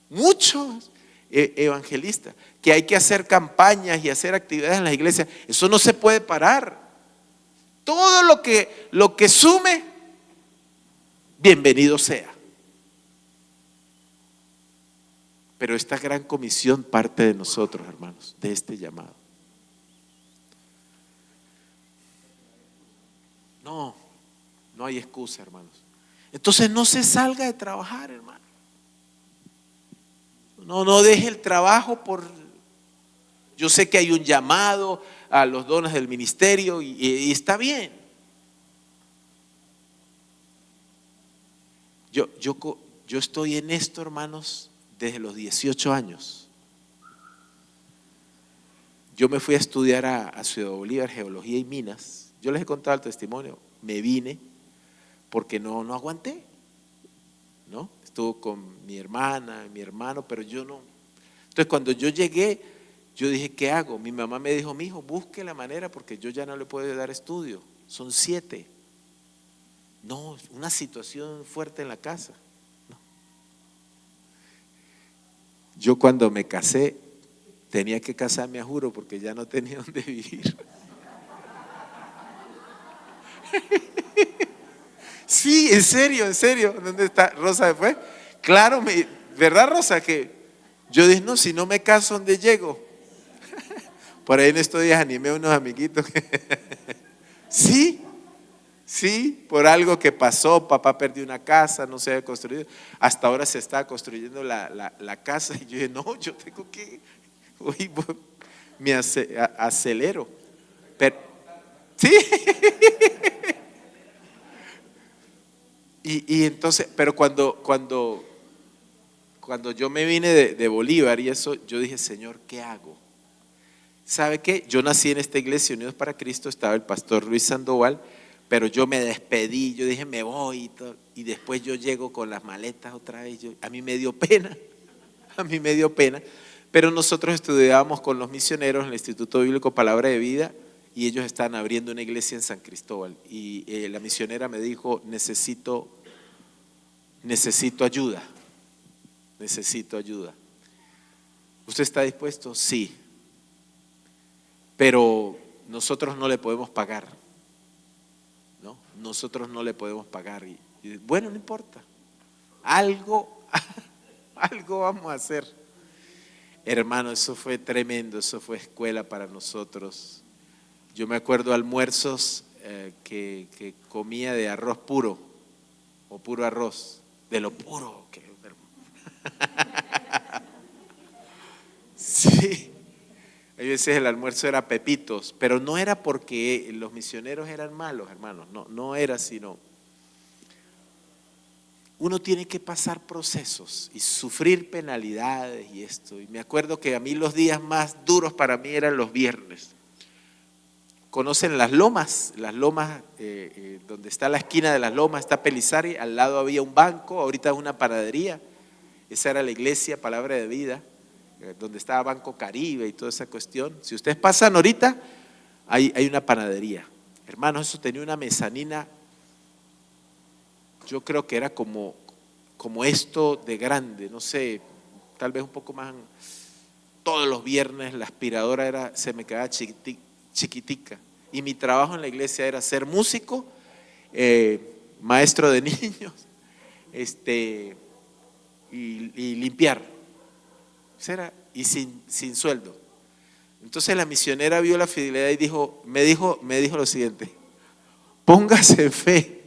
Muchos evangelistas. Que hay que hacer campañas y hacer actividades en las iglesias. Eso no se puede parar. Todo lo que sume, bienvenido sea. Pero esta gran comisión parte de nosotros, hermanos, de este llamado. No hay excusa, hermanos. Entonces no se salga de trabajar, hermano. No deje el trabajo por... Yo sé que hay un llamado a los dones del ministerio y está bien. Yo estoy en esto, hermanos, desde los 18 años. Yo me fui a estudiar a Ciudad Bolívar, geología y minas. Yo les he contado el testimonio. Me vine porque no aguanté, ¿no? Estuvo con mi hermana, mi hermano, pero yo no. Entonces cuando yo llegué, yo dije: ¿qué hago? Mi mamá me dijo: mi hijo, busque la manera porque yo ya no le puedo dar estudio. Son 7. No, una situación fuerte en la casa. No. Yo cuando me casé, tenía que casarme a juro porque ya no tenía dónde vivir. Sí, en serio. ¿Dónde está Rosa después? Claro, ¿verdad, Rosa? Que yo dije: no, si no me caso, ¿dónde llego? Por ahí en estos días animé a unos amiguitos. Sí, por algo que pasó, papá perdió una casa, no se había construido. Hasta ahora se está construyendo la casa. Y yo dije: no, yo tengo que, uy, me acelero. Pero, sí. Y entonces, pero cuando yo me vine de Bolívar y eso, yo dije: Señor, ¿qué hago? ¿Sabe qué? Yo nací en esta iglesia, Unidos para Cristo, estaba el pastor Luis Sandoval, pero yo me despedí, yo dije: me voy y todo, y después yo llego con las maletas otra vez. A mí me dio pena, pero nosotros estudiábamos con los misioneros en el Instituto Bíblico Palabra de Vida y ellos están abriendo una iglesia en San Cristóbal y la misionera me dijo: necesito ayuda. ¿Usted está dispuesto? Sí. Pero nosotros no le podemos pagar, ¿no? Nosotros no le podemos pagar. Y bueno, no importa. Algo vamos a hacer. Hermano, eso fue tremendo, eso fue escuela para nosotros. Yo me acuerdo almuerzos que comía de arroz puro o puro arroz, de lo puro. Sí. A veces el almuerzo era pepitos, pero no era porque los misioneros eran malos, hermanos, no era, sino uno tiene que pasar procesos y sufrir penalidades y esto. Y me acuerdo que a mí los días más duros para mí eran los viernes. ¿Conocen las lomas? Las lomas, donde está la esquina de las lomas, está Pelizari, al lado había un banco, ahorita es una panadería. Esa era la iglesia Palabra de Vida, donde estaba Banco Caribe y toda esa cuestión. Si ustedes pasan ahorita, hay una panadería. Hermanos, eso tenía una mezanina, yo creo que era como esto de grande, no sé, tal vez un poco más. Todos los viernes la aspiradora se me quedaba chiquitica. Y mi trabajo en la iglesia era ser músico, maestro de niños, y limpiar. Y sin sueldo. Entonces la misionera vio la fidelidad y me dijo lo siguiente: póngase fe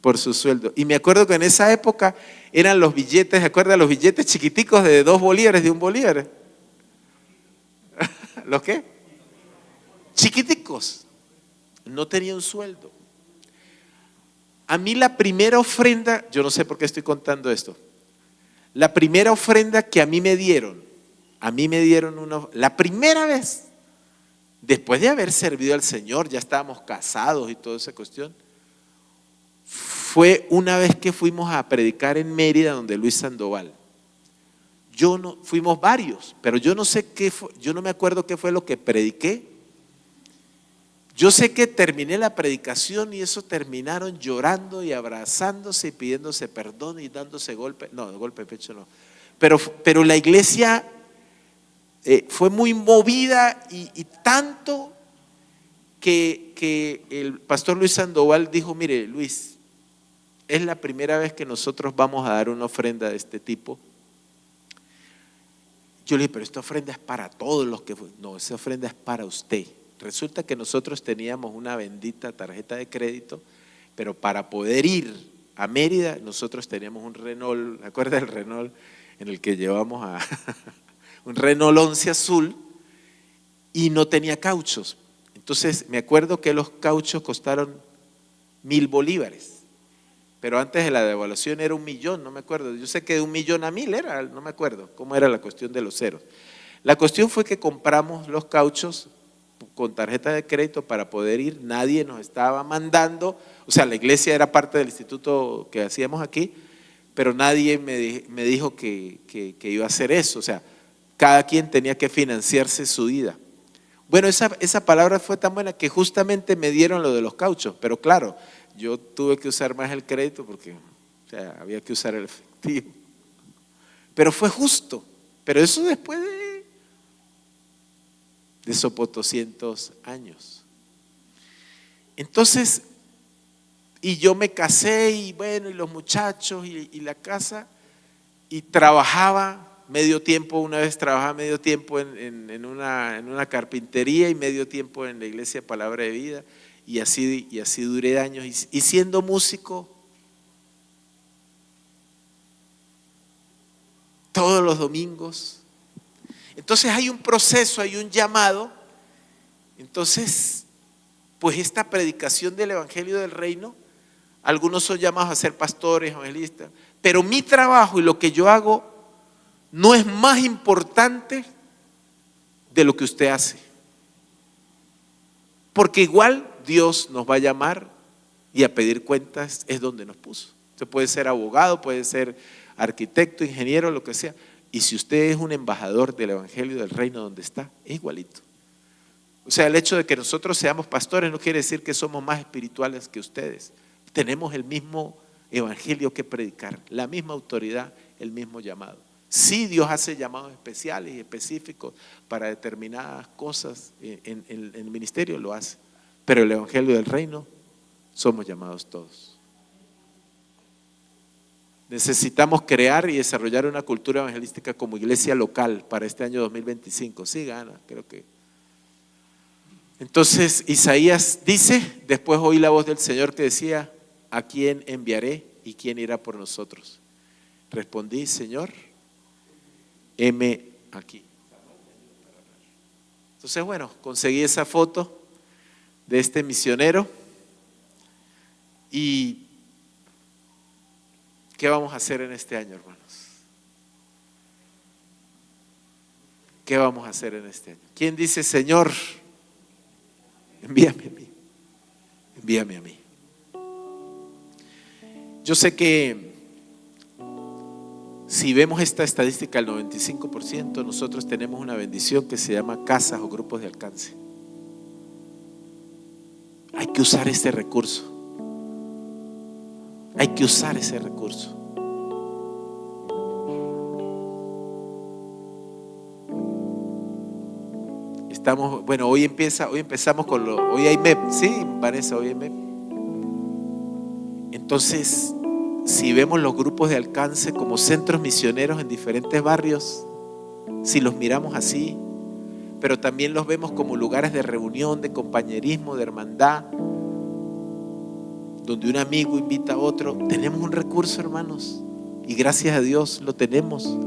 por su sueldo. Y me acuerdo que en esa época eran los billetes, ¿se acuerdan? Los billetes chiquiticos de 2 bolívares, de 1 bolívar. ¿Los qué? Chiquiticos. No tenía un sueldo. A mí la primera ofrenda, yo no sé por qué estoy contando esto, la primera ofrenda que a mí me dieron la primera vez, después de haber servido al Señor, ya estábamos casados y toda esa cuestión, fue una vez que fuimos a predicar en Mérida, donde Luis Sandoval. Fuimos varios, pero yo no sé qué fue, yo no me acuerdo qué fue lo que prediqué. Yo sé que terminé la predicación y eso terminaron llorando y abrazándose y pidiéndose perdón y dándose golpe de pecho no. Pero la iglesia fue muy movida y tanto que el pastor Luis Sandoval dijo: mire, Luis, es la primera vez que nosotros vamos a dar una ofrenda de este tipo. Yo le dije: pero esta ofrenda es para todos los que... No, esa ofrenda es para usted. Resulta que nosotros teníamos una bendita tarjeta de crédito, pero para poder ir a Mérida nosotros teníamos un Renault, ¿me acuerdas del Renault en el que llevamos a un Renault 11 azul, y no tenía cauchos? Entonces me acuerdo que los cauchos costaron 1,000 bolívares, pero antes de la devaluación era 1,000,000, no me acuerdo. Yo sé que de 1,000,000 a 1,000 era, no me acuerdo cómo era la cuestión de los ceros. La cuestión fue que compramos los cauchos con tarjeta de crédito para poder ir. Nadie nos estaba mandando, o sea, la iglesia era parte del instituto que hacíamos aquí, pero nadie me dijo que iba a hacer eso. O sea, cada quien tenía que financiarse su ida. Bueno, esa palabra fue tan buena que justamente me dieron lo de los cauchos, pero claro, yo tuve que usar más el crédito porque, o sea, había que usar el efectivo. Pero fue justo. Pero eso después de sopotoscientos años. Entonces, y yo me casé y bueno, y los muchachos y la casa, y trabajaba medio tiempo. Una vez trabajaba medio tiempo en una carpintería y medio tiempo en la iglesia Palabra de Vida, y así duré años. Y siendo músico, todos los domingos. Entonces hay un proceso, hay un llamado. Entonces, pues esta predicación del Evangelio del Reino, algunos son llamados a ser pastores, evangelistas, pero mi trabajo y lo que yo hago no es más importante de lo que usted hace, porque igual Dios nos va a llamar y a pedir cuentas, es donde nos puso. Usted puede ser abogado, puede ser arquitecto, ingeniero, lo que sea, y si usted es un embajador del Evangelio del Reino donde está, es igualito. O sea, el hecho de que nosotros seamos pastores no quiere decir que somos más espirituales que ustedes. Tenemos el mismo evangelio que predicar, la misma autoridad, el mismo llamado. Sí, Dios hace llamados especiales y específicos para determinadas cosas en el ministerio, lo hace. Pero el evangelio del reino somos llamados todos. Necesitamos crear y desarrollar una cultura evangelística como iglesia local para este año 2025. Sí, gana, creo que. Entonces Isaías dice: después oí la voz del Señor que decía: ¿a quién enviaré y quién irá por nosotros? Respondí: Señor, heme aquí. Entonces, bueno, conseguí esa foto de este misionero. ¿Y qué vamos a hacer en este año, hermanos? ¿Qué vamos a hacer en este año? ¿Quién dice: Señor, envíame a mí? Envíame a mí. Yo sé que si vemos esta estadística, el 95%, nosotros tenemos una bendición que se llama casas o grupos de alcance. Hay que usar ese recurso. Hay que usar ese recurso. Bueno, hoy empezamos con hoy hay MEP, ¿sí, Vanessa? Hoy hay MEP. Entonces, si vemos los grupos de alcance como centros misioneros en diferentes barrios, si los miramos así, pero también los vemos como lugares de reunión, de compañerismo, de hermandad, donde un amigo invita a otro, tenemos un recurso, hermanos, y gracias a Dios lo tenemos,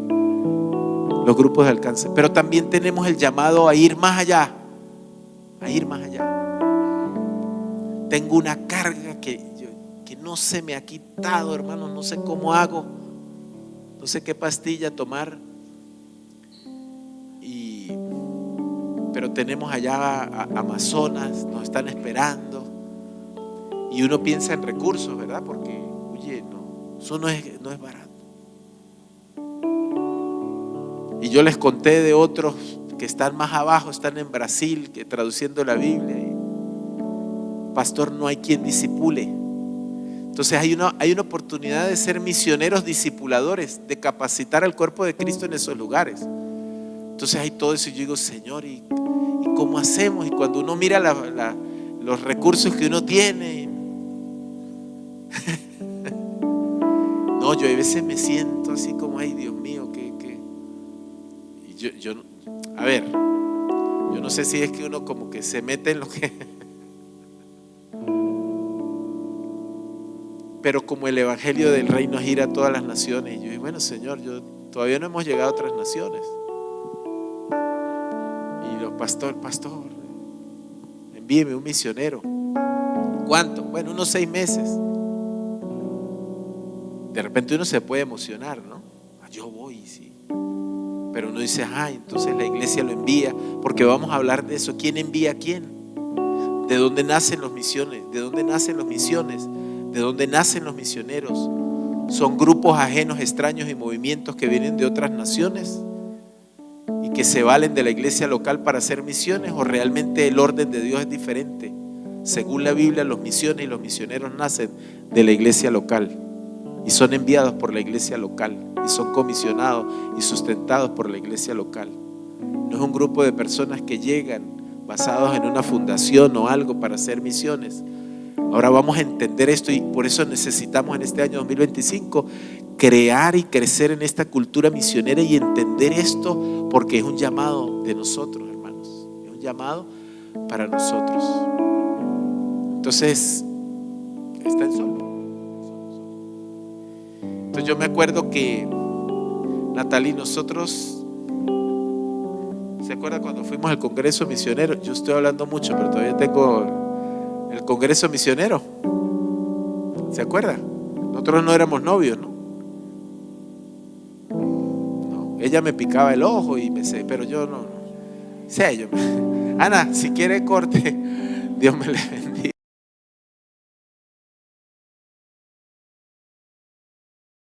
los grupos de alcance. Pero también tenemos el llamado a ir más allá, a ir más allá. Tengo una carga que no se me ha quitado, hermanos, no sé cómo hago, no sé qué pastilla tomar, pero tenemos allá a Amazonas, nos están esperando, y uno piensa en recursos, ¿verdad? Porque, oye, no, eso no es barato. Y yo les conté de otros que están más abajo, están en Brasil, que traduciendo la Biblia, y, pastor, no hay quien disipule. Entonces hay una oportunidad de ser misioneros discipuladores, de capacitar al cuerpo de Cristo en esos lugares. Entonces hay todo eso y yo digo, Señor, ¿y cómo hacemos? Y cuando uno mira los recursos que uno tiene, no, yo a veces me siento así como, ay, Dios mío, y yo a ver, yo no sé si es que uno como que se mete en lo que pero como el evangelio del reino gira a todas las naciones, y yo digo, bueno, Señor, todavía no hemos llegado a otras naciones. Y los pastor, envíeme un misionero. ¿Cuánto? Bueno, unos 6 meses. De repente uno se puede emocionar, ¿no? Yo voy, sí. Pero uno dice, entonces la iglesia lo envía, porque vamos a hablar de eso. ¿Quién envía a quién? ¿De dónde nacen los misiones? ¿De dónde nacen los misiones? ¿De dónde nacen los misioneros? ¿Son grupos ajenos, extraños y movimientos que vienen de otras naciones y que se valen de la iglesia local para hacer misiones? ¿O realmente el orden de Dios es diferente? Según la Biblia, los misiones y los misioneros nacen de la iglesia local y son enviados por la iglesia local y son comisionados y sustentados por la iglesia local. No es un grupo de personas que llegan basados en una fundación o algo para hacer misiones. Ahora vamos a entender esto y por eso necesitamos en este año 2025 crear y crecer en esta cultura misionera y entender esto, porque es un llamado de nosotros, hermanos, es un llamado para nosotros. Entonces, ¿están solos? Entonces yo me acuerdo que Natalie, nosotros, ¿se acuerda cuando fuimos al Congreso Misionero? Yo estoy hablando mucho, pero todavía tengo el Congreso Misionero. ¿Se acuerda? Nosotros no éramos novios, ¿no? No, ella me picaba el ojo pero yo no. Ana, si quiere corte, Dios me le bendiga.